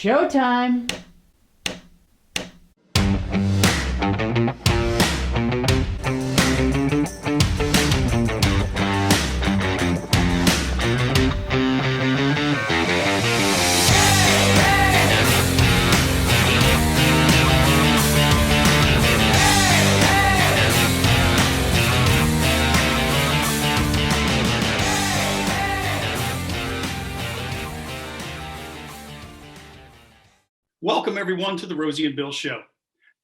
Showtime. Welcome, everyone, to the Rosie and Bill Show.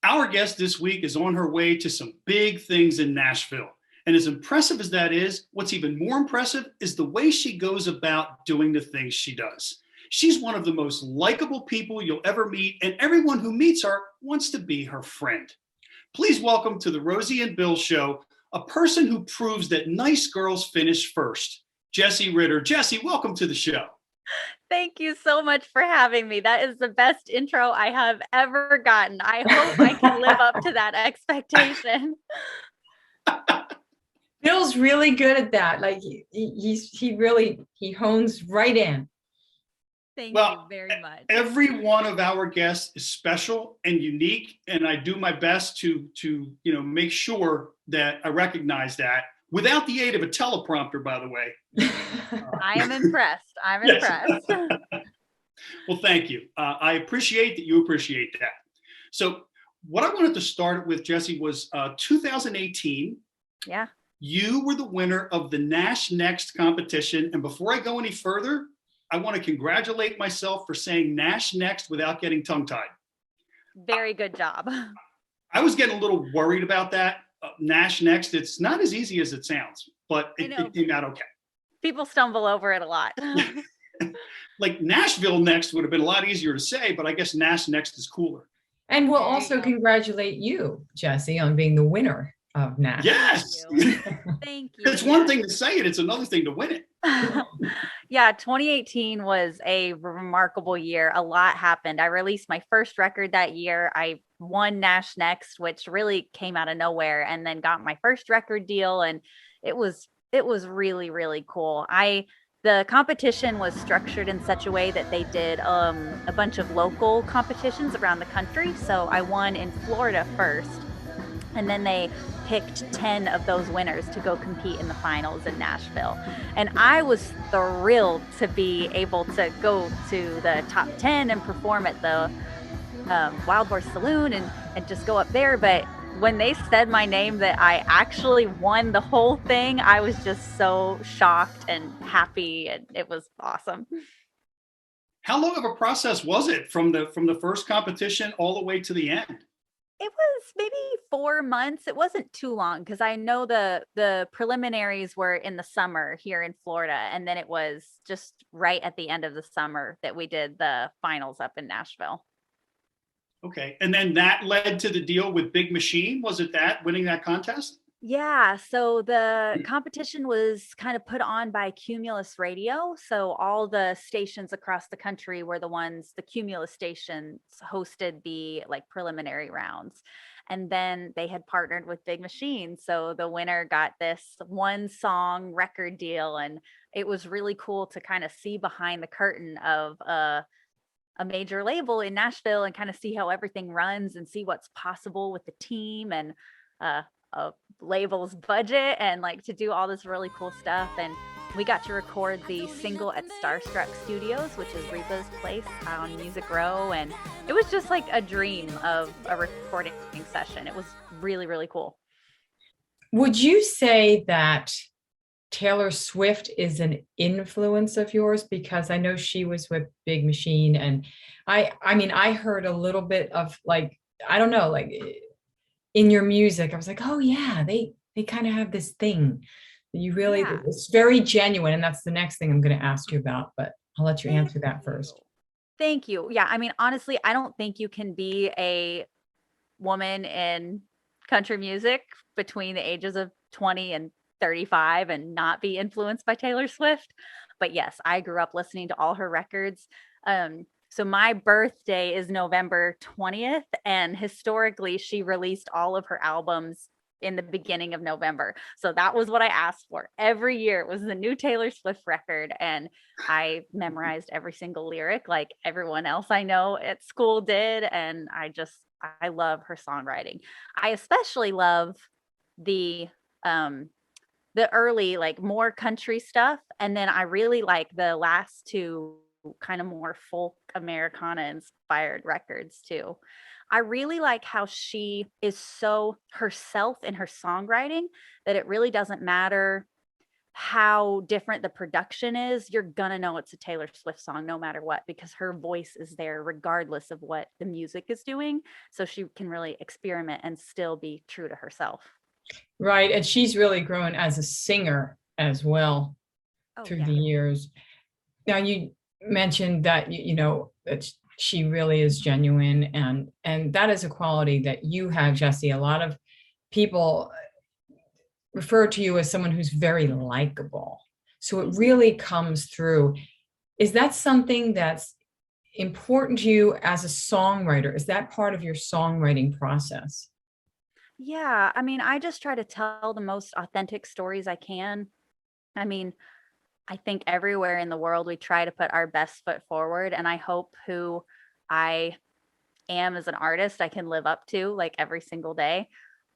Our guest this week is on her way to some big things in Nashville. And as impressive as that is, what's even more impressive is the way she goes about doing the things she does. She's one of the most likable people you'll ever meet, and everyone who meets her wants to be her friend. Please welcome to the Rosie and Bill Show a person who proves that nice girls finish first, Jessie Ritter. Jessie, welcome to the show. Thank you so much for having me. That is the best intro I have ever gotten. I hope I can live up to that expectation. Bill's really good at that. Like he hones right in. Thank you very much. Every one of our guests is special and unique, and I do my best to make sure that I recognize that without the aid of a teleprompter, by the way. I am impressed. I'm impressed. Well, thank you. I appreciate that you appreciate that. So what I wanted to start with, Jessie, was 2018. Yeah. You were the winner of the Nash Next competition. And before I go any further, I want to congratulate myself for saying Nash Next without getting tongue-tied. Very good job. I was getting a little worried about that. Nash Next, it's not as easy as it sounds, but it came out okay. People stumble over it a lot. Like Nashville Next would have been a lot easier to say, but I guess Nash Next is cooler. And we'll also congratulate you, Jessie, on being the winner of Nash. Yes. Thank you. It's one thing to say it, it's another thing to win it. Yeah, 2018 was a remarkable year. A lot happened. I released my first record that year. I won Nash Next, which really came out of nowhere, and then got my first record deal. And it was really, really cool. The competition was structured in such a way that they did a bunch of local competitions around the country. So I won in Florida first, and then they picked 10 of those winners to go compete in the finals in Nashville. And I was thrilled to be able to go to the top 10 and perform at the Wild Horse Saloon and just go up there. But when they said my name, that I actually won the whole thing, I was just so shocked and happy, and it was awesome. How long of a process was it from the first competition all the way to the end? It was maybe 4 months. It wasn't too long, because I know the preliminaries were in the summer here in Florida, and then it was just right at the end of the summer that we did the finals up in Nashville. Okay. And then that led to the deal with Big Machine. Was it that, winning that contest? Yeah. So the competition was kind of put on by Cumulus Radio. So all the stations across the country were the Cumulus stations hosted the preliminary rounds. And then they had partnered with Big Machine. So the winner got this one song record deal. And it was really cool to kind of see behind the curtain of a major label in Nashville and kind of see how everything runs and see what's possible with the team and a label's budget, and to do all this really cool stuff. And we got to record the single at Starstruck Studios, which is Reba's place on Music Row. And it was just like a dream of a recording session. It was really, really cool. Would you say that Taylor Swift is an influence of yours? Because I know she was with Big Machine, and I heard a little bit of I don't know, in your music. I was like, oh yeah, they kind of have this thing that you really, it's very genuine. And that's the next thing I'm going to ask you about, but I'll let you answer that first. Thank you. Yeah. I mean, honestly, I don't think you can be a woman in country music between the ages of 20 and 35 and not be influenced by Taylor Swift. But yes, I grew up listening to all her records. So my birthday is November 20th, and historically she released all of her albums in the beginning of November. So that was what I asked for every year. It was the new Taylor Swift record. And I memorized every single lyric like everyone else I know at school did. And I love her songwriting. I especially love the early, like more country stuff. And then I really like the last two kind of more folk Americana inspired records too. I really like how she is so herself in her songwriting that it really doesn't matter how different the production is. You're gonna know it's a Taylor Swift song no matter what, because her voice is there regardless of what the music is doing. So she can really experiment and still be true to herself. Right. And she's really grown as a singer as well Oh through yeah. the years. Now you mentioned that that she really is genuine, and that is a quality that you have, Jessie. A lot of people refer to you as someone who's very likable. So it really comes through. Is that something that's important to you as a songwriter? Is that part of your songwriting process? Yeah, I mean, I just try to tell the most authentic stories I can. I mean, I think everywhere in the world we try to put our best foot forward, and I hope who I am as an artist I can live up to like every single day.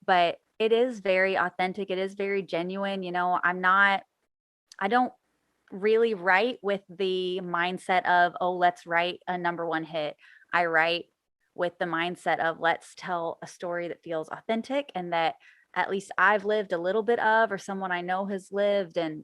But it is very authentic. It is very genuine. I don't really write with the mindset of, oh, let's write a number one hit. I write with the mindset of let's tell a story that feels authentic and that at least I've lived a little bit of, or someone I know has lived. And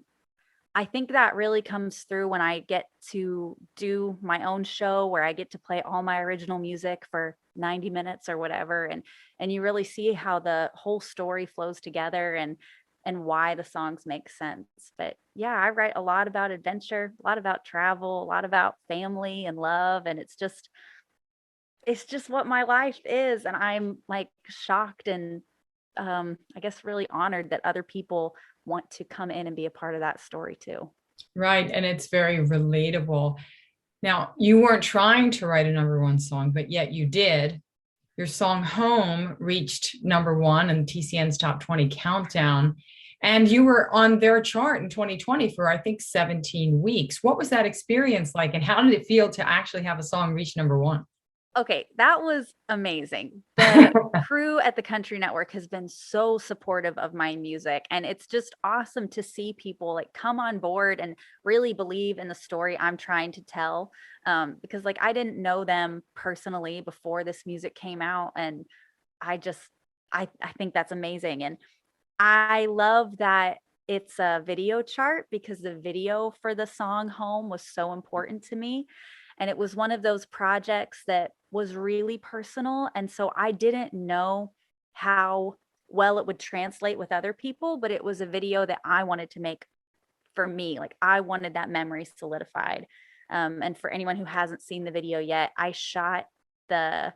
I think that really comes through when I get to do my own show where I get to play all my original music for 90 minutes or whatever. And you really see how the whole story flows together and why the songs make sense. But yeah, I write a lot about adventure, a lot about travel, a lot about family and love. And it's just what my life is. And I'm like shocked and I guess really honored that other people want to come in and be a part of that story too. Right. And it's very relatable. Now, you weren't trying to write a number one song, but yet you did. Your song Home reached number one in TCN's top 20 countdown. And you were on their chart in 2020 for, I think, 17 weeks. What was that experience like? And how did it feel to actually have a song reach number one? Okay, that was amazing. The crew at the Country Network has been so supportive of my music, and it's just awesome to see people like come on board and really believe in the story I'm trying to tell. Because like I didn't know them personally before this music came out, and I just I think that's amazing. And I love that it's a video chart because the video for the song Home was so important to me. And it was one of those projects that was really personal. And so I didn't know how well it would translate with other people, but it was a video that I wanted to make for me. Like I wanted that memory solidified. And for anyone who hasn't seen the video yet, I shot the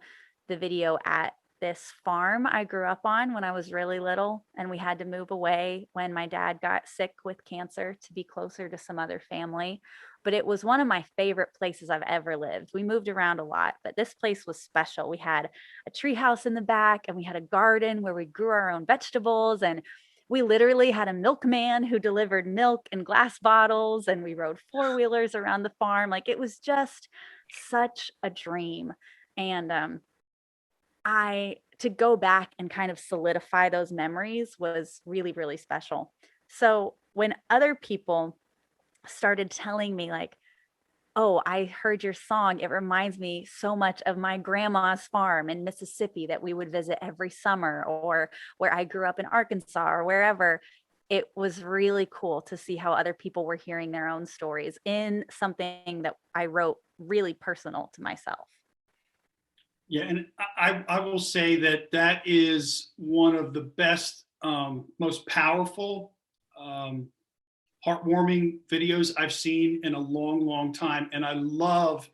video at this farm I grew up on when I was really little, and we had to move away when my dad got sick with cancer to be closer to some other family. But it was one of my favorite places I've ever lived. We moved around a lot, but this place was special. We had a tree house in the back, and we had a garden where we grew our own vegetables, and we literally had a milkman who delivered milk in glass bottles, and we rode four-wheelers around the farm. Like it was just such a dream. And I to go back and kind of solidify those memories was really, really special. So when other people started telling me like, oh, I heard your song, it reminds me so much of my grandma's farm in Mississippi that we would visit every summer, or where I grew up in Arkansas or wherever. It was really cool to see how other people were hearing their own stories in something that I wrote really personal to myself. Yeah, and I will say that that is one of the best, most powerful, heartwarming videos I've seen in a long, long time. And I love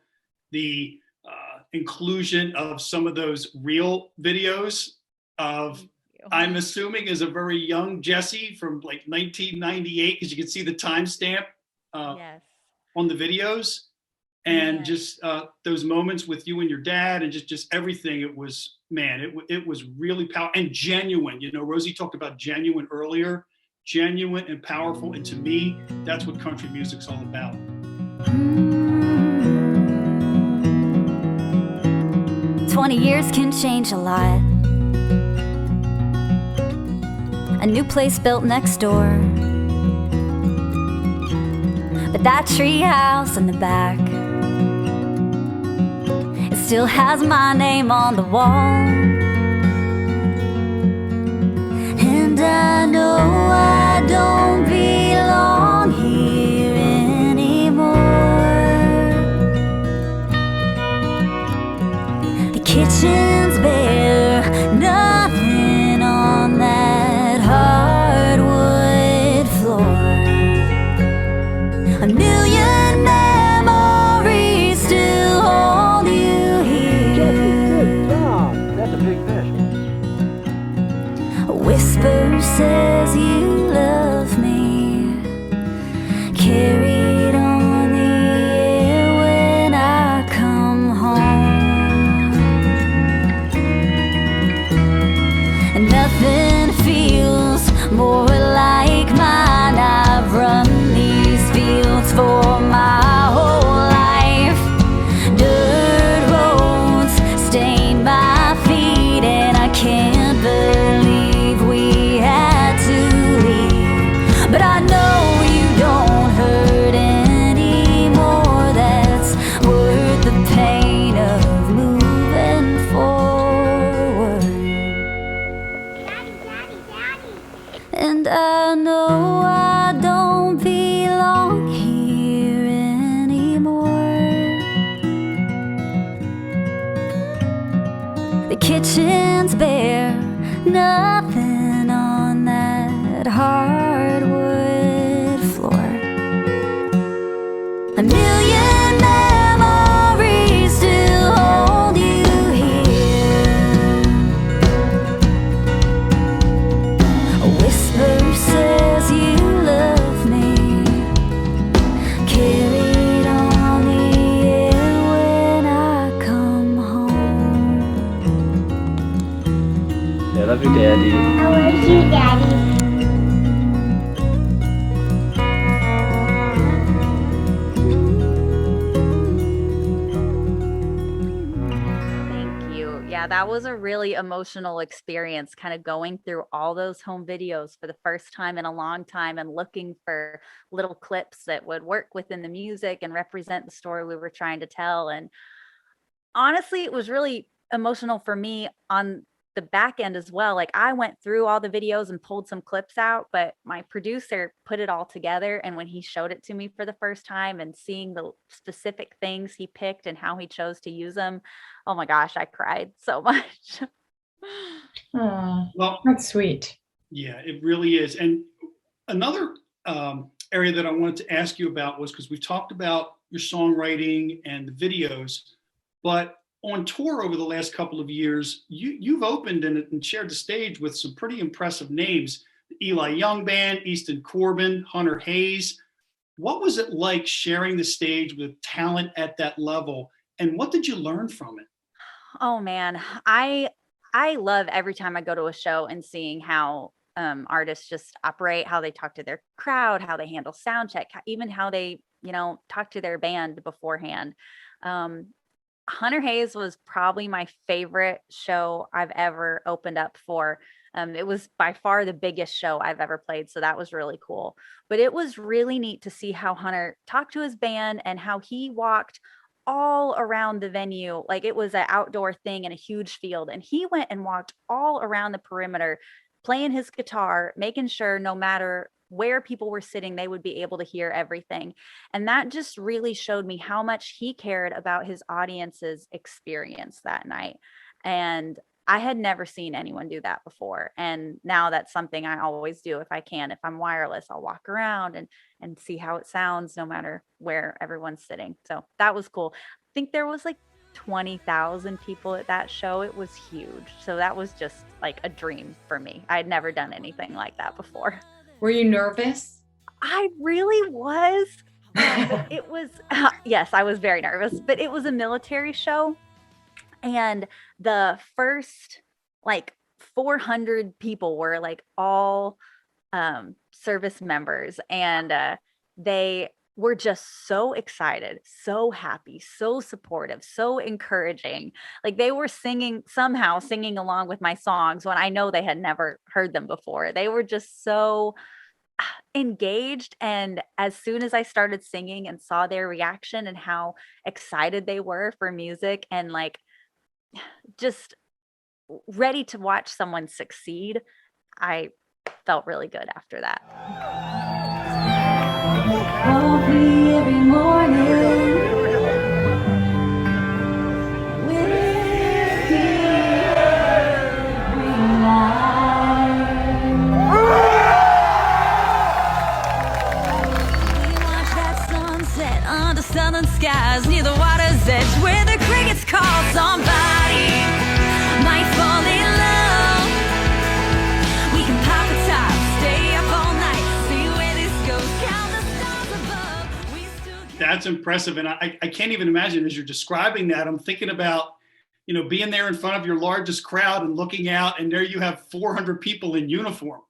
the inclusion of some of those real videos of, I'm assuming, is a very young Jessie from like 1998, because you can see the timestamp Yes. on the videos. and just those moments with you and your dad, and just everything. It was, man, it was really powerful and genuine. You know, Rosie talked about genuine earlier, genuine and powerful. And to me, that's what country music's all about. 20 years can change a lot. A new place built next door, but that tree house in the back, it still has my name on the wall. And I know I don't belong here anymore. The kitchen's bare, nothing on that hardwood floor. A million memories still hold you here. Good job. That's a big fish. A whisper says you love me, carried on the air when I come home. And nothing feels more like mine. I've run these fields for my whole life. Dirt roads stain my feet, and I can't believe we had to leave. But I know you don't hurt anymore. That's worth the pain of moving forward. And I know I don't belong here anymore. The kitchen's bare, nothing on that hardwood floor. A million memories still hold you here. A whisper says you love me, carried on the air when I come home. I love you, Daddy. I love you, Daddy. Thank you. Yeah, that was a really emotional experience, kind of going through all those home videos for the first time in a long time and looking for little clips that would work within the music and represent the story we were trying to tell. And honestly, it was really emotional for me on the back end as well. Like, I went through all the videos and pulled some clips out, but my producer put it all together. And when he showed it to me for the first time and seeing the specific things he picked and how he chose to use them, oh my gosh, I cried so much. Oh, Well, that's sweet. yeah, it really is. And another area that I wanted to ask you about was, because we've talked about your songwriting and the videos, but on tour over the last couple of years, you've opened and shared the stage with some pretty impressive names: the Eli Young Band, Easton Corbin, Hunter Hayes. What was it like sharing the stage with talent at that level, and what did you learn from it? Oh man, I love every time I go to a show and seeing how artists just operate, how they talk to their crowd, how they handle sound check, even how they, talk to their band beforehand. Hunter Hayes was probably my favorite show I've ever opened up for. It was by far the biggest show I've ever played, so that was really cool. But it was really neat to see how Hunter talked to his band and how he walked all around the venue. Like, it was an outdoor thing in a huge field, and he went and walked all around the perimeter, playing his guitar, making sure no matter where people were sitting, they would be able to hear everything. And that just really showed me how much he cared about his audience's experience that night. And I had never seen anyone do that before. And now that's something I always do if I can. If I'm wireless, I'll walk around and see how it sounds no matter where everyone's sitting. So that was cool. I think there was like 20,000 people at that show. It was huge. So that was just like a dream for me. I'd never done anything like that before. Were you nervous? I really was. But it was, yes, I was very nervous, but it was a military show. And the first like 400 people were like all service members. And they were just so excited, so happy, so supportive, so encouraging. Like they were somehow singing along with my songs when I know they had never heard them before. They were just so engaged. And as soon as I started singing and saw their reaction and how excited they were for music and like just ready to watch someone succeed, I felt really good after that. Coffee every morning. Whiskey every night. We watch that sunset under southern skies near the water's edge where the crickets call somebody might fall in love. We can pop a top, stay up all night, see where this goes, count the stars above. We still get That's impressive. And I can't even imagine as you're describing that, I'm thinking about, being there in front of your largest crowd and looking out, and there you have 400 people in uniform.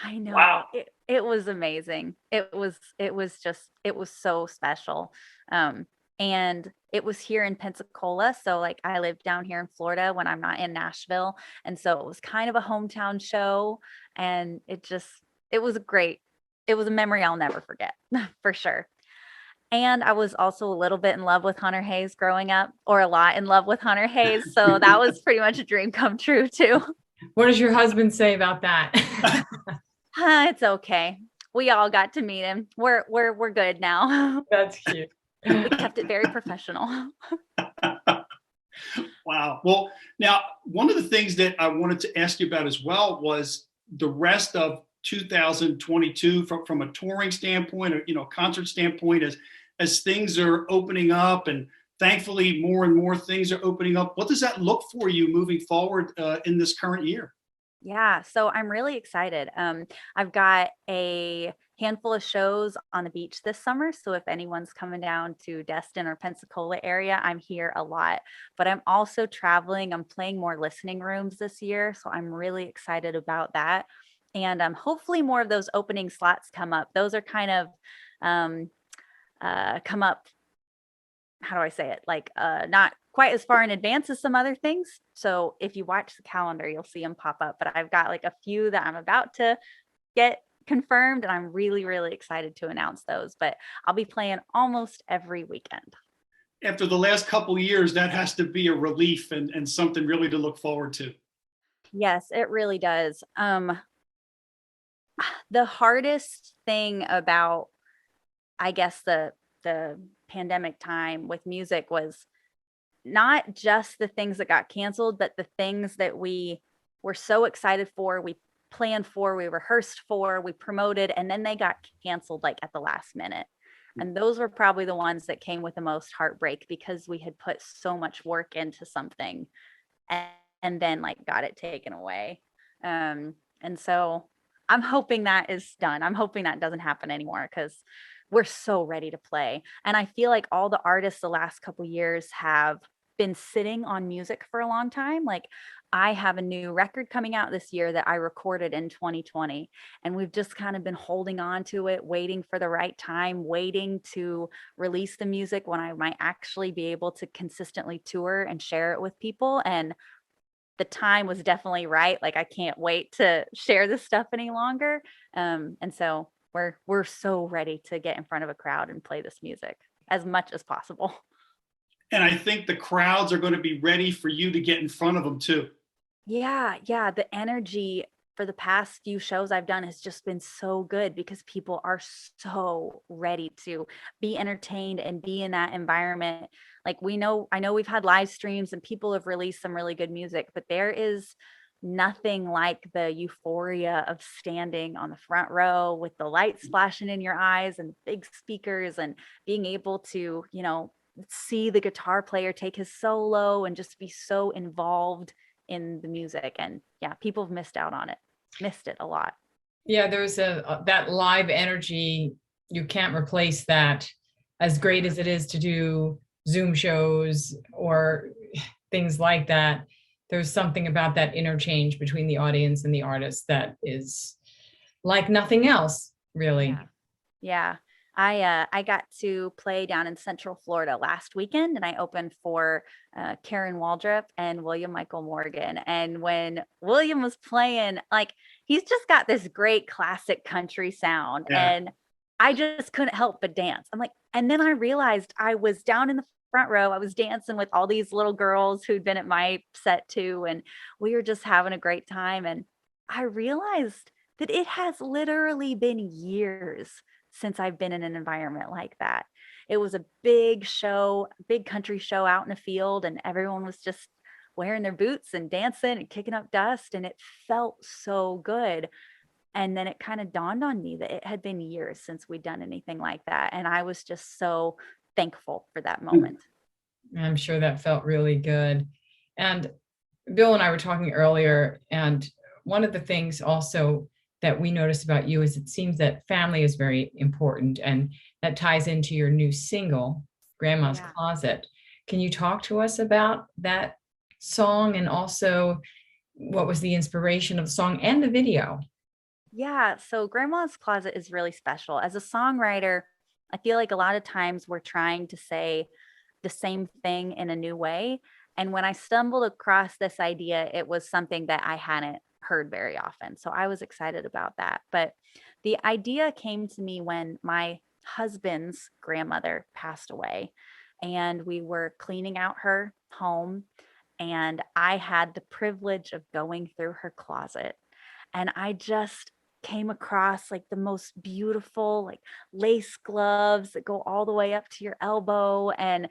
I know. Wow. It was amazing. It was so special. And it was here in Pensacola. So like I live down here in Florida when I'm not in Nashville. And so it was kind of a hometown show. And it was a memory I'll never forget for sure. And I was also a little bit in love with Hunter Hayes growing up, or a lot in love with Hunter Hayes. So that was pretty much a dream come true too. What does your husband say about that? It's okay. We all got to meet him. We're good now. That's cute. We kept it very professional. Wow. Well, now, one of the things that I wanted to ask you about as well was the rest of 2022 from a touring standpoint, or, concert standpoint, as things are opening up, and thankfully more and more things are opening up. What does that look for you moving forward in this current year? Yeah, so I'm really excited. I've got a handful of shows on the beach this summer. So if anyone's coming down to Destin or Pensacola area, I'm here a lot. But I'm also traveling. I'm playing more listening rooms this year. So I'm really excited about that. And hopefully more of those opening slots come up. Those are kind of come up, how do I say it? Like not quite as far in advance as some other things. So if you watch the calendar, you'll see them pop up. But I've got like a few that I'm about to get confirmed, and I'm really, really excited to announce those. But I'll be playing almost every weekend. After the last couple of years, that has to be a relief and something really to look forward to. Yes, it really does. The hardest thing about, I guess, the pandemic time with music was not just the things that got canceled, but the things that we were so excited for, we planned for, we rehearsed for, we promoted, and then they got canceled like at the last minute. And those were probably the ones that came with the most heartbreak, because we had put so much work into something and then like got it taken away. And so I'm hoping that is done. I'm hoping that doesn't happen anymore, because we're so ready to play. And I feel like all the artists the last couple years have been sitting on music for a long time. Like I have a new record coming out this year that I recorded in 2020, and we've just kind of been holding on to it, waiting for the right time, waiting to release the music when I might actually be able to consistently tour and share it with people. And the time was definitely right. Like I can't wait to share this stuff any longer. And so we're so ready to get in front of a crowd and play this music as much as possible. And I think the crowds are going to be ready for you to get in front of them too. Yeah. The energy for the past few shows I've done has just been so good, because people are so ready to be entertained and be in that environment. Like I know we've had live streams and people have released some really good music, but there is nothing like the euphoria of standing on the front row with the lights flashing in your eyes and big speakers, and being able to, see the guitar player take his solo and just be so involved in the music. And yeah, people have missed it a lot. Yeah, there's that live energy you can't replace that. As great as it is to do Zoom shows or things like that, there's something about that interchange between the audience and the artist that is like nothing else, really. Yeah. Yeah. I got to play down in Central Florida last weekend, and I opened for Karen Waldrop and William Michael Morgan. And when William was playing, like, he's just got this great classic country sound, Yeah. and I just couldn't help but dance. I'm like, and then I realized I was down in the front row. I was dancing with all these little girls who'd been at my set too, and we were just having a great time. And I realized that it has literally been years since I've been in an environment like that. It was a big show, big country show out in a field, and everyone was just wearing their boots and dancing and kicking up dust, and it felt so good. And then it kind of dawned on me that it had been years since we'd done anything like that, and I was just so thankful for that moment. I'm sure that felt really good. And Bill and I were talking earlier, and one of the things also that we noticed about you is it seems that family is very important, and that ties into your new single, Grandma's Yeah. Closet. Can you talk to us about that song, and also what was the inspiration of the song and the video? Yeah, so Grandma's Closet is really special. As a songwriter, I feel like a lot of times we're trying to say the same thing in a new way. And when I stumbled across this idea, it was something that I hadn't heard very often. So I was excited about that. But the idea came to me when my husband's grandmother passed away, and we were cleaning out her home. And I had the privilege of going through her closet, and I just came across like the most beautiful like lace gloves that go all the way up to your elbow, and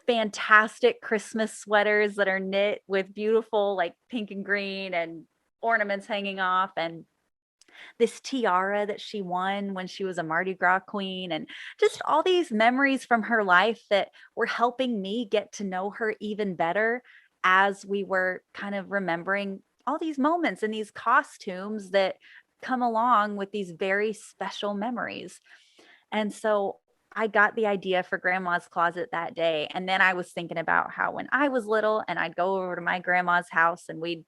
fantastic Christmas sweaters that are knit with beautiful like pink and green and ornaments hanging off, and this tiara that she won when she was a Mardi Gras queen, and just all these memories from her life that were helping me get to know her even better as we were kind of remembering all these moments and these costumes that come along with these very special memories. And so I got the idea for Grandma's Closet that day. And then I was thinking about how when I was little and I'd go over to my grandma's house and we'd,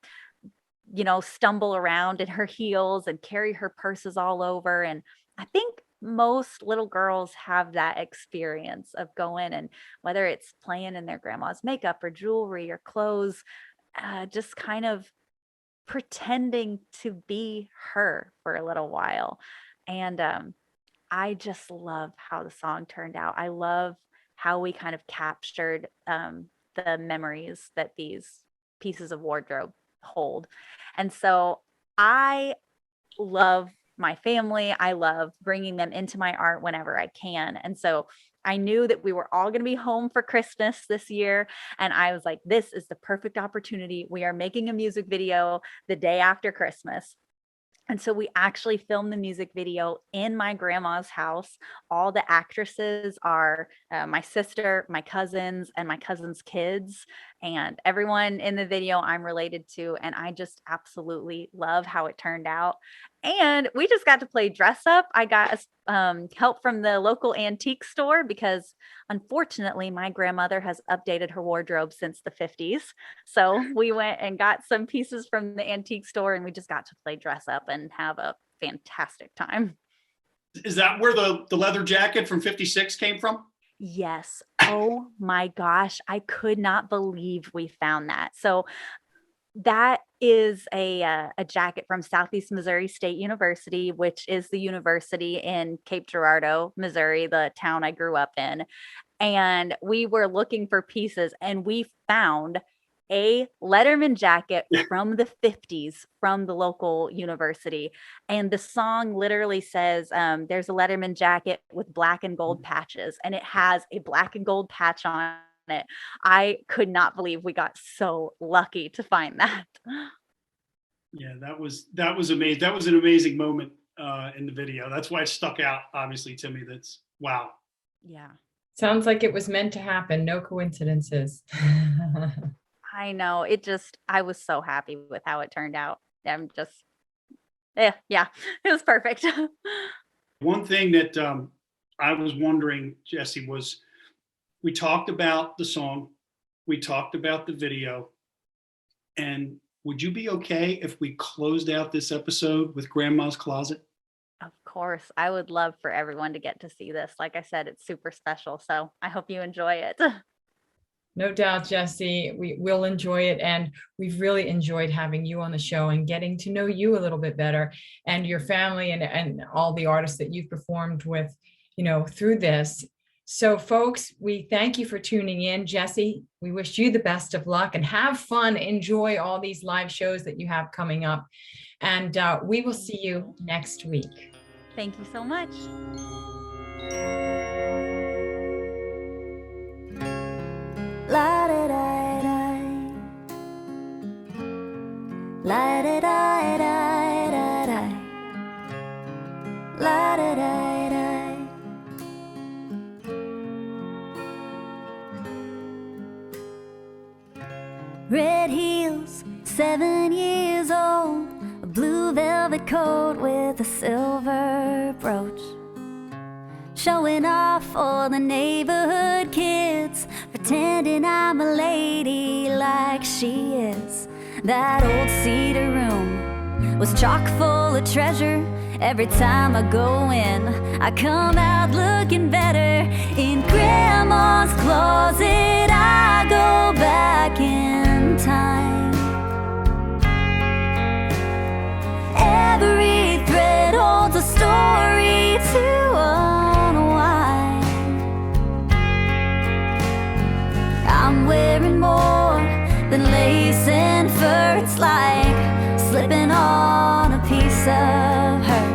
stumble around in her heels and carry her purses all over. And I think most little girls have that experience of going, and whether it's playing in their grandma's makeup or jewelry or clothes, just kind of pretending to be her for a little while. And I just love how the song turned out. I love how we kind of captured the memories that these pieces of wardrobe hold. And so I love my family. I love bringing them into my art whenever I can. And so I knew that we were all going to be home for Christmas this year. And I was like, this is the perfect opportunity. We are making a music video the day after Christmas. And so we actually filmed the music video in my grandma's house. All the actresses are my sister, my cousins, and my cousins' kids. And everyone in the video I'm related to. And I just absolutely love how it turned out. And we just got to play dress up. I got help from the local antique store because unfortunately my grandmother has updated her wardrobe since the 50s. So we went and got some pieces from the antique store, and we just got to play dress up and have a fantastic time. Is that where the leather jacket from 56 came from? Yes. Oh my gosh. I could not believe we found that. So that is a jacket from Southeast Missouri State University, which is the university in Cape Girardeau, Missouri, the town I grew up in. And we were looking for pieces, and we found a Letterman jacket from the 50s from the local university. And the song literally says, there's a Letterman jacket with black and gold patches, and it has a black and gold patch on it. I could not believe we got so lucky to find that. Yeah, that was amazing. That was an amazing moment in the video. That's why it stuck out, obviously, to me. That's wow. Yeah. Sounds like it was meant to happen. No coincidences. I know. I was so happy with how it turned out. I'm just, yeah, it was perfect. One thing that I was wondering, Jessie, was we talked about the song, we talked about the video, and would you be okay if we closed out this episode with Grandma's Closet? Of course, I would love for everyone to get to see this. Like I said, it's super special. So I hope you enjoy it. No doubt, Jessie, we will enjoy it. And we've really enjoyed having you on the show and getting to know you a little bit better, and your family, and all the artists that you've performed with, through this. So folks, we thank you for tuning in. Jessie, we wish you the best of luck and have fun. Enjoy all these live shows that you have coming up. And we will see you next week. Thank you so much. La da da da, la da da da da da, la da da da. Red heels, 7 years old, a blue velvet coat with a silver brooch. Showing off for the neighborhood kids, pretending I'm a lady like she is. That old cedar room was chock full of treasure. Every time I go in, I come out looking better. In Grandma's closet, I go back in time. Every thread holds a story to unwind. I'm wearing more than lace and fur. It's like slipping on a piece of her.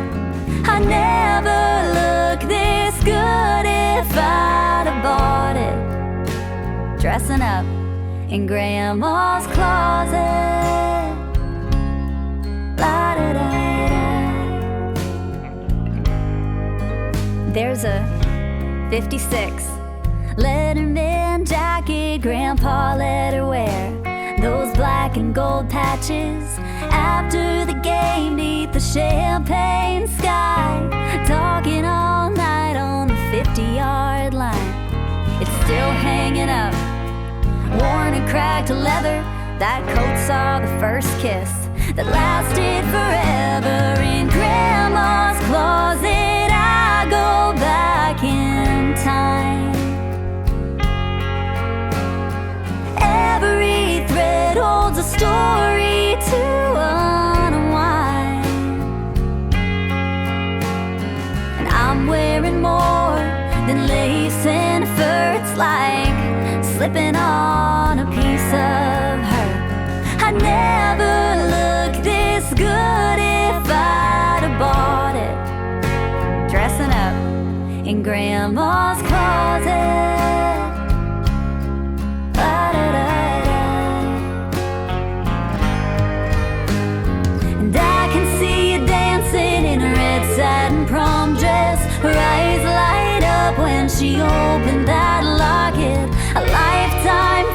I never look this good if I'd have bought it. Dressing up in Grandma's closet. La da da da. There's a 56 Letterman jacket Grandpa let her wear. Those black and gold patches after the game neath the champagne sky. Talking all night on the 50-yard line. It's still hanging up, worn and cracked leather. That coat saw the first kiss that lasted forever. In Grandma's closet, I go back in time. Every thread holds a story to unwind. And I'm wearing more than lace and fur. It's like slipping on a piece of her. I never look this good if I'd have bought it. Dressing up in Grandma's closet. La da da da. And I can see you dancing in a red satin prom dress. Her eyes light up when she opened that locket. A lifetime